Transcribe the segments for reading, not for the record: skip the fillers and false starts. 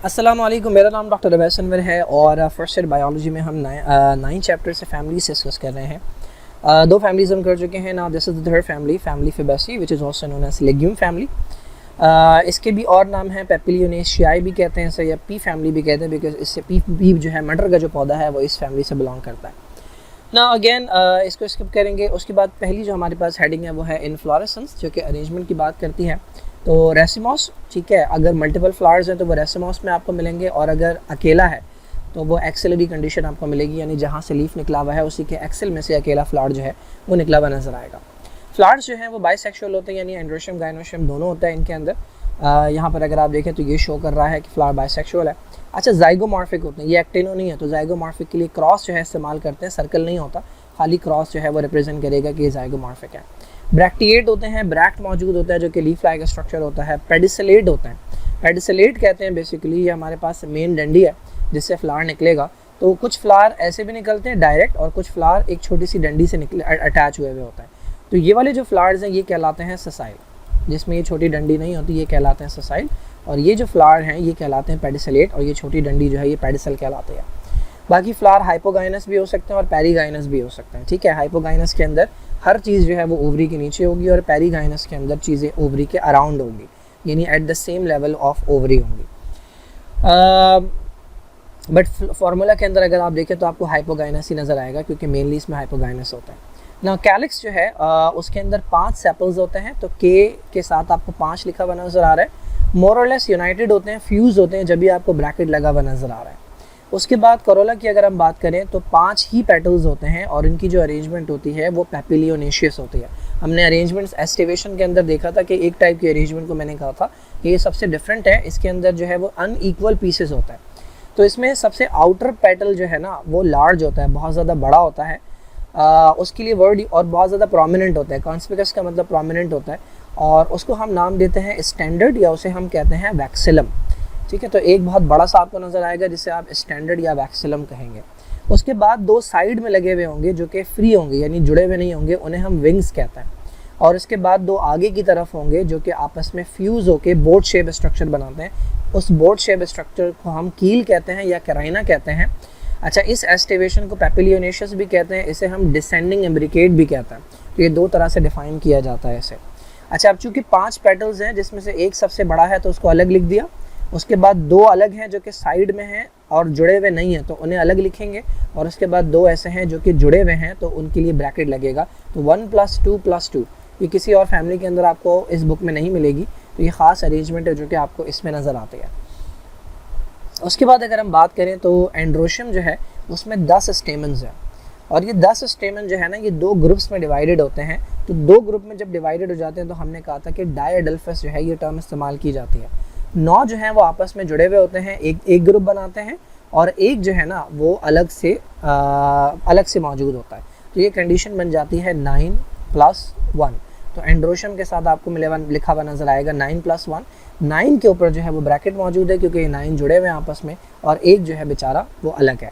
अस्सलाम वालेकुम, मेरा नाम डॉक्टर अवैस अनवर है और फर्स्ट ईयर बायोलॉजी में हम 9 चैप्टर से फैमिलीज डिस्कस कर रहे हैं। दो फैमिलीज हम कर चुके हैं ना। This is the third family Fabaceae which is also known as legume family. इसके भी और नाम है, पेपिलियोनेशियाई भी कहते हैं इसे, या पी फैमिली भी कहते हैं, बिकॉज इससे पी जो है मटर का जो पौधा है वो इस फैमिली से बिलोंग करता है ना। अगेन इसको स्किप करेंगे। उसके बाद पहली जो हमारे पास हेडिंग है वो है इन्फ्लोरेसेंस, जो कि अरेंजमेंट की बात करती है। तो रेसिमॉस, ठीक है, अगर मल्टीपल फ्लावर्स हैं तो वो रेसिमॉस में आपको मिलेंगे, और अगर अकेला है तो वो एक्सेलरी कंडीशन आपको मिलेगी, यानी जहाँ से लीफ निकला हुआ है उसी के एक्सेल में से अकेला फ्लावर जो है वो निकला हुआ नजर आएगा। फ्लावर्स जो हैं वो बाइसेक्सुअल होते हैं, यानी एंड्रोशियम गाइनोशियम दोनों होता है इनके अंदर। यहाँ पर अगर आप देखें तो ये शो कर रहा है कि फ्लावर बाइसेक्सुअल है। अच्छा, जाइगोमॉर्फिक होते हैं, ये एक्टिनो नहीं है, तो जाइगोमॉर्फिक के लिए क्रॉस जो है इस्तेमाल करते हैं, सर्कल नहीं होता, खाली क्रॉस जो है वो रिप्रेजेंट करेगा कि ये जाइगोमॉर्फिक है। ब्रैक्टिएट होते हैं, ब्रैक्ट मौजूद होता है जो कि लीफ लाइक स्ट्रक्चर होता है। पेडिसलेट होते हैं, पेडिसलेट कहते हैं बेसिकली ये हमारे पास मेन डंडी है जिससे फ्लावर निकलेगा। तो कुछ फ्लावर ऐसे भी निकलते हैं डायरेक्ट, और कुछ फ्लावर एक छोटी सी डंडी से निकले अटैच हुए होता है। तो ये वाले जो फ्लावर्स हैं ये कहलाते हैं ससाइल, जिसमें ये छोटी डंडी नहीं होती, ये कहलाते हैं ससाइल। और ये जो फ्लावर हैं ये कहलाते हैं पेडिसलेट, और ये छोटी डंडी जो है ये पेडिसल कहलाते हैं। बाकी फ्लावर हाइपोगाइनस भी हो सकते हैं और पेरीगाइनस भी हो सकते हैं, ठीक है। हाइपोगाइनस के अंदर हर चीज़ जो है वो ओवरी के नीचे होगी, और पेरीगाइनस के अंदर चीज़ें ओवरी के अराउंड होंगी, यानी at the same level of ovary होंगी। बट फार्मूला के अंदर अगर आप देखें तो आपको हाइपोगाइनस ही नज़र आएगा, क्योंकि मेनली इसमें हाइपोगाइनस होता है ना। कैलिक्स जो है उसके अंदर 5 सेपल्स होते हैं, तो के साथ आपको 5 लिखा हुआ नज़र आ रहा है। मोर और लेस यूनाइटेड होते हैं, फ्यूज़ होते हैं, जब भी आपको ब्रैकेट लगा हुआ नज़र आ रहा है। उसके बाद करोला की अगर हम बात करें तो 5 ही पेटल्स होते हैं, और इनकी जो अरेंजमेंट होती है वो पेपिलियोनेशियस होती है। हमने अरेंजमेंट्स एस्टिवेशन के अंदर देखा था कि एक टाइप की अरेंजमेंट को मैंने कहा था कि ये सबसे डिफरेंट है, इसके अंदर जो है वो अनइक्वल पीसेस होता है। तो इसमें सबसे आउटर पेटल जो है ना वो लार्ज होता है, बहुत ज़्यादा बड़ा होता है, उसके लिए वर्ड, और बहुत ज़्यादा प्रोमिनेंट होता है। कॉन्स्पिकस का मतलब प्रोमिनेंट होता है, और उसको हम नाम देते हैं स्टैंडर्ड, या उसे हम कहते हैं वैक्सिलम, ठीक है। तो एक बहुत बड़ा सा आपको नज़र आएगा जिसे आप स्टैंडर्ड या वैक्सिलम कहेंगे। उसके बाद 2 साइड में लगे हुए होंगे जो कि फ्री होंगे, यानी जुड़े हुए नहीं होंगे, उन्हें हम विंग्स कहते हैं। और उसके बाद 2 आगे की तरफ होंगे जो कि आपस में फ्यूज़ होके बोट शेप स्ट्रक्चर बनाते हैं। उस बोट शेप स्ट्रक्चर को हम कील कहते हैं या कैराइना कहते हैं। अच्छा, इस एस्टिवेशन को पेपिलियोनेशियस भी कहते हैं, इसे हम डिसेंडिंग एम्ब्रिकेट भी कहते हैं। तो ये 2 तरह से डिफाइन किया जाता है इसे। अच्छा, अब चूँकि 5 पेटल्स हैं जिसमें से एक सबसे बड़ा है तो उसको अलग लिख दिया। उसके बाद 2 अलग हैं जो कि साइड में हैं और जुड़े हुए नहीं हैं, तो उन्हें अलग लिखेंगे। और उसके बाद 2 ऐसे हैं जो कि जुड़े हुए हैं, तो उनके लिए ब्रैकेट लगेगा। तो 1 + 2 + 2 ये किसी और फैमिली के अंदर आपको इस बुक में नहीं मिलेगी। तो ये ख़ास अरेंजमेंट है जो कि आपको इसमें नज़र आती है। उसके बाद अगर हम बात करें तो एंड्रोशियम जो है उसमें 10 स्टेमन्स हैं, और ये 10 स्टेमन जो है ना ये 2 ग्रुप्स में डिवाइडेड होते हैं। तो 2 ग्रुप में जब डिवाइडेड हो जाते हैं तो हमने कहा था कि डायएडल्फस जो है ये टर्म इस्तेमाल की जाती है। 9 जो हैं वो आपस में जुड़े हुए होते हैं, एक ग्रुप बनाते हैं, और एक जो है ना वो अलग से मौजूद होता है। तो ये कंडीशन बन जाती है 9 + 1। तो एंड्रोशियम के साथ आपको लिखा हुआ नज़र आएगा 9 + 1। 9 के ऊपर जो है वो ब्रैकेट मौजूद है, क्योंकि ये 9 जुड़े हुए हैं आपस में, और एक जो है बेचारा वो अलग है।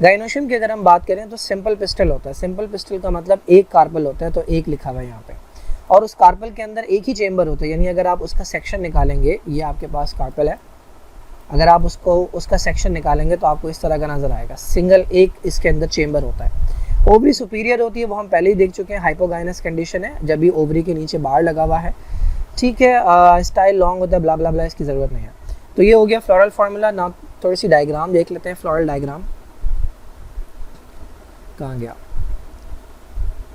गाइनोशियम की अगर हम बात करें तो सिंपल पिस्टल होता है। सिंपल पिस्टल का मतलब एक कार्पल होता है, तो एक लिखा हुआ है यहाँ पे, और उस कार्पल के अंदर एक ही चेंबर होता है, यानी अगर आप उसका सेक्शन निकालेंगे, ये आपके पास कार्पल है, अगर आप उसका सेक्शन निकालेंगे तो आपको इस तरह का नज़र आएगा, सिंगल एक इसके अंदर चेंबर होता है। ओवरी सुपीरियर होती है, वो हम पहले ही देख चुके हैं, हाइपोगाइनस कंडीशन है, जब भी ओवरी के नीचे बार लगा हुआ है, ठीक है। स्टाइल लॉन्ग होता है, ब्ला ब्ला ब्ला, इसकी ज़रूरत नहीं है। तो ये हो गया फ्लोरल फार्मूला। ना थोड़ी सी डायग्राम देख लेते हैं, फ्लोरल डायग्राम कहाँ गया,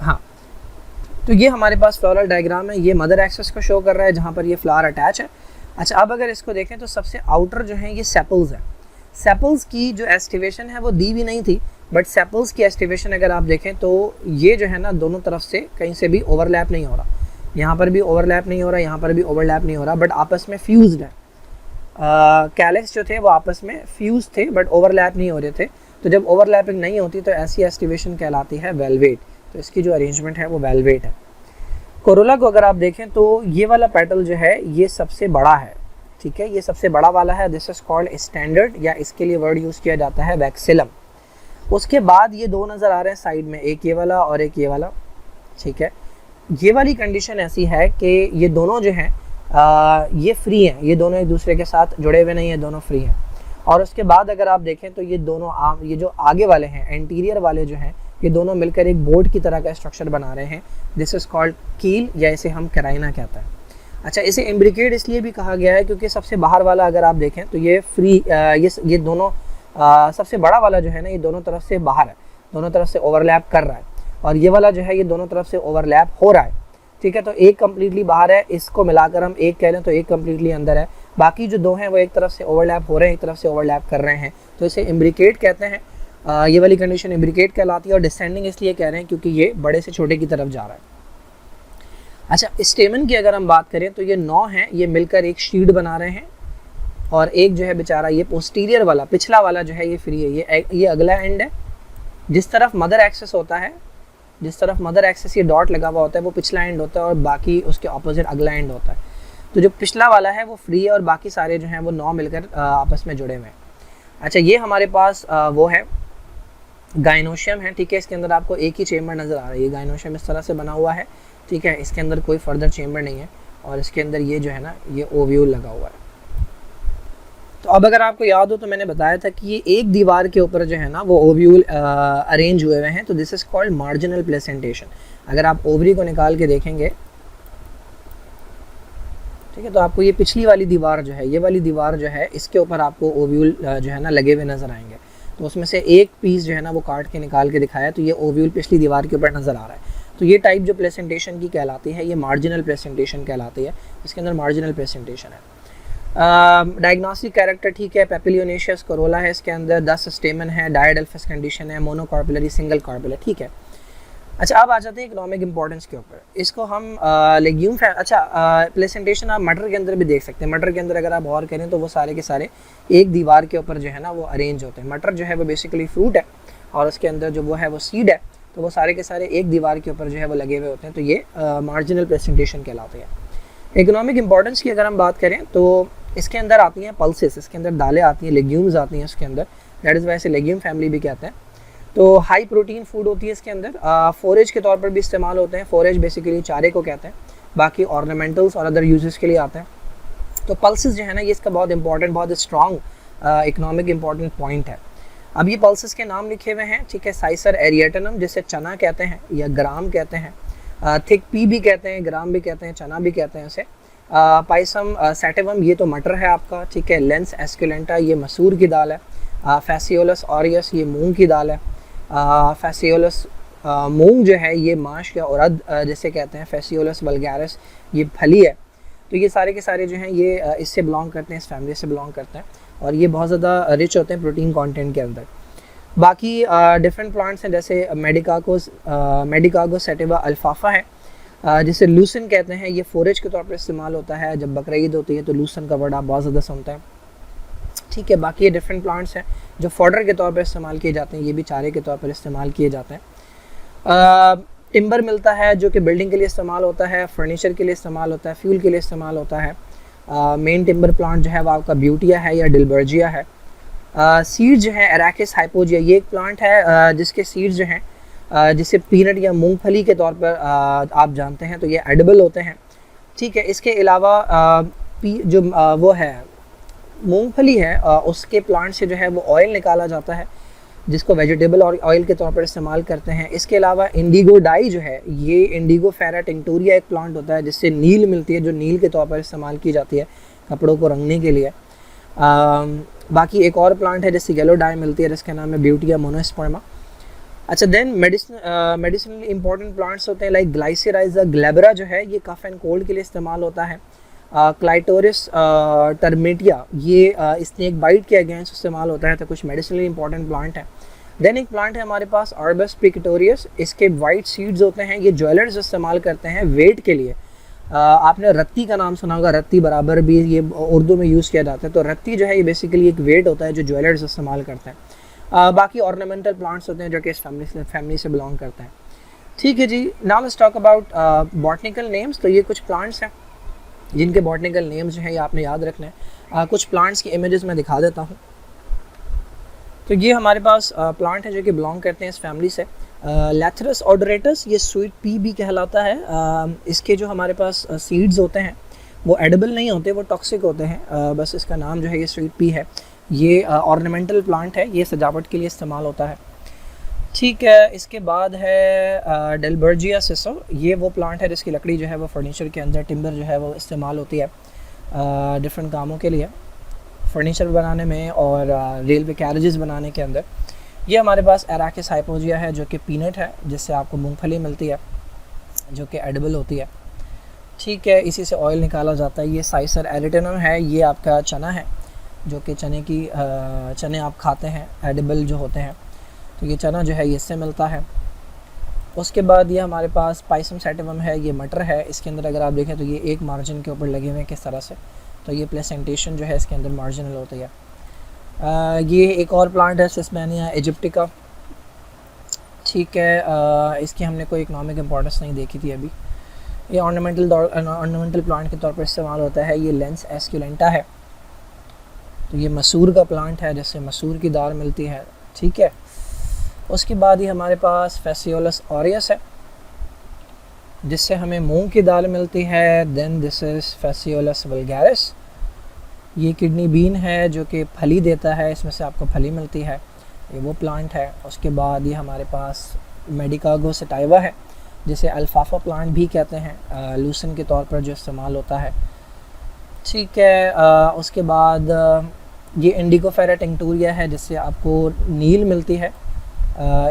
हाँ। तो ये हमारे पास फ्लोरल डायग्राम है, ये मदर एक्सिस को शो कर रहा है जहाँ पर ये फ्लावर अटैच है। अच्छा, अब अगर इसको देखें तो सबसे आउटर जो है ये सेपल्स है। सेपल्स की जो एस्टिवेशन है वो दी भी नहीं थी, बट सेपल्स की एस्टिवेशन अगर आप देखें तो ये जो है ना दोनों तरफ से कहीं से भी ओवरलैप नहीं हो रहा, यहाँ पर भी ओवरलैप नहीं हो रहा, यहाँ पर भी ओवरलैप नहीं हो रहा, बट आपस में फ्यूज्ड है। कैलिक्स जो थे वो आपस में फ्यूज थे, बट ओवरलैप नहीं हो रहे थे। तो जब ओवरलैपिंग नहीं होती तो ऐसी एस्टिवेशन कहलाती है वेलवेट। तो इसकी जो अरेंजमेंट है वो वेलवेट है। कोरोला को अगर आप देखें तो ये वाला पेटल जो है ये सबसे बड़ा है, ठीक है, ये सबसे बड़ा वाला है। दिस इज कॉल्ड स्टैंडर्ड, या इसके लिए वर्ड यूज़ किया जाता है वैक्सिलम। उसके बाद ये 2 नज़र आ रहे हैं साइड में, एक ये वाला और एक ये वाला, ठीक है। ये वाली कंडीशन ऐसी है कि ये दोनों जो हैं ये फ्री हैं, ये दोनों एक दूसरे के साथ जुड़े हुए नहीं हैं, दोनों फ्री हैं। और उसके बाद अगर आप देखें तो ये दोनों ये जो आगे वाले हैं, एंटीरियर वाले जो हैं, ये दोनों मिलकर एक बोर्ड की तरह का स्ट्रक्चर बना रहे हैं। दिस इज़ कॉल्ड कील, या इसे हम कैराइना कहते हैं। अच्छा, इसे इम्ब्रिकेट इसलिए भी कहा गया है क्योंकि सबसे बाहर वाला अगर आप देखें तो ये फ्री, ये दोनों सबसे बड़ा वाला जो है ना, ये दोनों तरफ से बाहर है, दोनों तरफ से ओवरलैप कर रहा है, और ये वाला जो है ये दोनों तरफ से ओवरलैप हो रहा है। ठीक है, तो एक कम्प्लीटली बाहर है, इसको मिलाकर हम एक कह लें तो एक कम्प्लीटली अंदर है, बाकी जो दो हैं वो एक तरफ से ओवरलैप हो रहे हैं, एक तरफ से ओवरलैप कर रहे हैं, तो इसे इम्ब्रिकेट कहते हैं। ये वाली कंडीशन इम्ब्रिकेट कहलाती है। और डिसेंडिंग इसलिए कह रहे हैं क्योंकि ये बड़े से छोटे की तरफ जा रहा है। अच्छा, स्टेमन की अगर हम बात करें तो ये 9 हैं, ये मिलकर एक शीट बना रहे हैं, और एक जो है बेचारा ये पोस्टीरियर वाला, पिछला वाला जो है ये फ्री है, ये अगला एंड है। जिस तरफ मदर एक्सेस होता है, जिस तरफ मदर एक्सेस ये डॉट लगा हुआ होता है वो पिछला एंड होता है, और बाकी उसके ऑपोजिट अगला एंड होता है। तो जो पिछला वाला है वो फ्री है, और बाकी सारे जो हैं वो 9 मिलकर आपस में जुड़े हुए हैं। अच्छा, ये हमारे पास वो है गाइनोशियम है। ठीक है, इसके अंदर आपको एक ही चेम्बर नज़र आ रहा है, ये गाइनोशियम इस तरह से बना हुआ है। ठीक है, इसके अंदर कोई फर्दर चेम्बर नहीं है, और इसके अंदर ये जो है ना ये ओव्यूल लगा हुआ है। तो अब अगर आपको याद हो तो मैंने बताया था कि ये एक दीवार के ऊपर जो है ना वो ओव्यूल अरेंज हुए हुए हैं, तो this is called marginal placentation. अगर आप ओवरी को निकाल के देखेंगे, ठीक है, तो आपको ये पिछली वाली दीवार जो है, ये वाली दीवार जो है, इसके ऊपर आपको ओव्यूल जो है ना लगे हुए नज़र आएंगे। तो उसमें से एक पीस जो है ना वो काट के निकाल के दिखाया, तो ये ओव्यूल पिछली दीवार के ऊपर नज़र आ रहा है। तो ये टाइप जो प्लेसेंटेशन की कहलाती है ये मार्जिनल प्लेसेंटेशन कहलाती है, इसके अंदर मार्जिनल प्लेसेंटेशन है। डायग्नोस्टिक कैरेक्टर, ठीक है, पेपिलियोनेशियस कोरोला है, इसके अंदर 10 स्टेमन है, डायडेल्फस कंडीशन है, मोनोकार्पुलरी, सिंगल कार्पुलर। ठीक है, अच्छा अब आ जाते हैं इकोनॉमिक इंपॉर्टेंस के ऊपर। इसको हम लेग्यूम प्लेसेंटेशन आप मटर के अंदर भी देख सकते हैं। मटर के अंदर अगर आप गौर करें तो वो सारे के सारे एक दीवार के ऊपर जो है ना वो अरेंज होते हैं। मटर जो है वो बेसिकली फ्रूट है, और उसके अंदर जो वो है वो सीड है, तो वो सारे के सारे एक दीवार के ऊपर जो है वो लगे हुए होते हैं, तो ये मार्जिनल प्रेजेंटेशन कहलाते हैं। इकोनॉमिक इंपॉर्टेंस की अगर हम बात करें तो इसके अंदर आती हैं पल्सेस, इसके अंदर दालें आती हैं, लेग्यूम्स आती हैं इसके अंदर, दैट इज़ वाई से लेग्यूम फैमिली भी कहते हैं। तो हाई प्रोटीन फूड होती है इसके अंदर, फोरेज के तौर पर भी इस्तेमाल होते हैं। फोरेज बेसिकली चारे को कहते हैं, बाकी ऑर्नामेंटल्स और अदर यूजेस के लिए आते हैं। तो पल्सेस जो है ना ये इसका बहुत इंपॉर्टेंट, बहुत स्ट्रॉन्ग इकोनॉमिक इंपॉर्टेंट पॉइंट है। अब ये पल्सेस के नाम लिखे हुए हैं, ठीक है, साइसर एरिएटनम जिसे चना कहते हैं या ग्राम कहते हैं, थिक पी भी कहते हैं, ग्राम भी कहते हैं, चना भी कहते हैं उसे। पाइसम सैटिवम ये तो मटर है आपका, ठीक है। लेंस एस्कुलेंटा ये मसूर की दाल है। फैसियोलस ऑरियस ये मूंग की दाल है। फैसियोलस मूंग जो है ये माश या उड़द जिसे कहते हैं। फैसियोलस वल्गैरिस ये फली है। तो ये सारे के सारे जो हैं ये इससे बिलोंग करते हैं, इस फैमिली से बिलोंग करते हैं, और ये बहुत ज़्यादा रिच होते हैं प्रोटीन कंटेंट के अंदर। बाकी डिफरेंट प्लांट्स हैं जैसे मेडिकागो सेटिवा अल्फाफा है जिसे लूसन कहते हैं। ये फोरेज के तौर पर इस्तेमाल होता है, जब बकरा ईद होती है तो लूसन का वर्ड आप बहुत ज़्यादा सुनते हैं, ठीक है। बाकी ये डिफरेंट प्लांट्स हैं जो फॉडर के तौर पर इस्तेमाल किए जाते हैं, ये भी चारे के तौर पर इस्तेमाल किए जाते हैं। टिम्बर मिलता है जो कि बिल्डिंग के लिए इस्तेमाल होता है, फर्नीचर के लिए इस्तेमाल होता है, फ्यूल के लिए इस्तेमाल होता है। मेन टिम्बर प्लांट जो है वो आपका ब्यूटिया है या डिलबर्जिया है। सीड्स जो है अरैकिस हाइपोजिया, ये एक प्लांट है जिसके सीड्स जो हैं जिसे पीनट या मूंगफली के तौर पर आप जानते हैं, तो ये एडिबल होते हैं, ठीक है। इसके अलावा जो वो है मूंगफली है उसके प्लांट से जो है वो ऑयल निकाला जाता है जिसको वेजिटेबल ऑयल के तौर पर इस्तेमाल करते हैं। इसके अलावा इंडिगो डाई जो है ये इंडिगो फेरा टिंक्टोरिया एक प्लांट होता है जिससे नील मिलती है, जो नील के तौर पर इस्तेमाल की जाती है कपड़ों को रंगने के लिए। बाकी एक और प्लांट है जिससे येलो डाई मिलती है जिसका नाम है ब्यूटिया मोनोस्पर्मा। अच्छा, देन मेडिसिनली इंपॉर्टेंट प्लांट्स होते हैं लाइक ग्लाइसिराइजा ग्लैबरा जो है ये कफ एंड कोल्ड के लिए इस्तेमाल होता है। क्लाइटोरिस टर्मेटिया ये स्नेक बाइट के अगेंस्ट इस्तेमाल होता है, तो कुछ मेडिसिनली इंपॉर्टेंट प्लांट है। देन एक प्लांट है हमारे पास आर्बस प्रिकटोरियस, इसके वाइट सीड्स होते हैं, ये ज्वेलर्स इस्तेमाल करते हैं वेट के लिए। आपने रत्ती का नाम सुना होगा, रत्ती बराबर भी ये उर्दू में यूज़ किया जाता है, तो रत्ती जो है ये बेसिकली एक वेट होता है जो ज्वेलर्स इस्तेमाल करते हैं। बाकी ऑर्नामेंटल प्लांट्स होते हैं जो कि इस फैमिली से बिलोंग करते हैं, ठीक है जी। Now let's talk about botanical names. तो ये कुछ प्लांट्स हैं जिनके बॉटनिकल नेम्स जो हैं ये आपने याद रखना है। कुछ प्लांट्स की इमेजेस मैं दिखा देता हूँ। तो ये हमारे पास प्लांट है जो कि बिलोंग करते हैं इस फैमिली से। लैथरस ऑडोरेटस ये स्वीट पी भी कहलाता है। इसके जो हमारे पास सीड्स होते हैं वो एडिबल नहीं होते, वो टॉक्सिक होते हैं। बस इसका नाम जो है ये स्वीट पी है। ये ऑर्नामेंटल प्लांट है, ये सजावट के लिए इस्तेमाल होता है। ठीक है, इसके बाद है डेलबर्जिया सिसो। ये वो प्लांट है जिसकी लकड़ी जो है वो फर्नीचर के अंदर, टिम्बर जो है वो इस्तेमाल होती है डिफरेंट कामों के लिए, फर्नीचर बनाने में और रेलवे कैरेजेस बनाने के अंदर। ये हमारे पास एराकिस हाइपोजिया है जो कि पीनट है, जिससे आपको मूंगफली मिलती है जो कि एडिबल होती है। ठीक है, इसी से ऑयल निकाला जाता है। ये साइसर एरिटेनम है, ये आपका चना है जो कि चने आप खाते हैं, एडिबल जो होते हैं, तो ये चना जो है ये इससे मिलता है। उसके बाद ये हमारे पास पाइसम सेटिवम है, ये मटर है। इसके अंदर अगर आप देखें तो ये एक मार्जिन के ऊपर लगे हुए हैं किस तरह से, तो ये प्लेसेंटेशन जो है इसके अंदर मार्जिनल होती है। ये एक और प्लांट है सिस्मेनिया इजिप्टिका। ठीक है, इसकी हमने कोई इकोनॉमिक इम्पोर्टेंस नहीं देखी थी अभी। ये ऑर्नामेंटल प्लांट के तौर पर इस्तेमाल होता है। ये लेंस एस्क्यूलेंटा है, तो ये मसूर का प्लांट है जिससे मसूर की दाल मिलती है। ठीक है, उसके बाद ही हमारे पास फेसियोलस ऑरियस है जिससे हमें मूंग की दाल मिलती है। देन दिस इज़ फेसियोलस वल्गैरिस, ये किडनी बीन है जो कि फली देता है, इसमें से आपको फली मिलती है, ये वो प्लांट है। उसके बाद ये हमारे पास मेडिकागो सटाइवा है जिसे अल्फाफा प्लांट भी कहते हैं, लूसन के तौर पर जो इस्तेमाल होता है। ठीक है, उसके बाद ये इंडिकोफेरा टिंक्टूरिया है जिससे आपको नील मिलती है,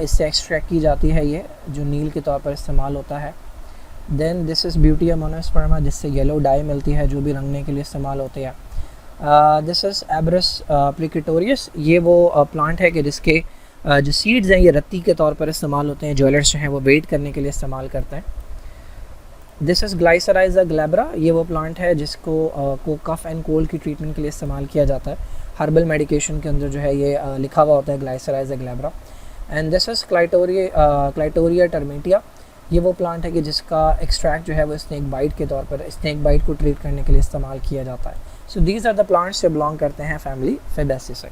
इससे एक्सट्रैक्ट की जाती है, ये जो नील के तौर पर इस्तेमाल होता है। Then this is Butea monosperma जिससे येलो डाई मिलती है जो भी रंगने के लिए इस्तेमाल होती है। दिस इज़ एब्रस प्रिकेटोरियस, ये वो प्लांट है कि जिसके जो सीड्स हैं ये रत्ती के तौर पर इस्तेमाल होते हैं, ज्वेलर्स जो हैं वो वेट करने के लिए इस्तेमाल करते हैं। दिस इज़ ग्लाइसराइजा ग्लैब्रा, ये वो प्लांट है जिसको को कफ़ एंड कोल्ड की ट्रीटमेंट के लिए इस्तेमाल किया जाता है। हर्बल मेडिकेशन के अंदर जो है ये लिखा हुआ होता है glycyrrhiza glabra. And this is clitoria ternatea, ये वो प्लांट है कि जिसका एक्सट्रैक्ट जो है वो स्नेक बाइट के तौर पर, स्नेक बाइट को ट्रीट करने के लिए इस्तेमाल किया जाता है। So these are the plants जो बिलोंग करते हैं फैमिली फेबेसी से।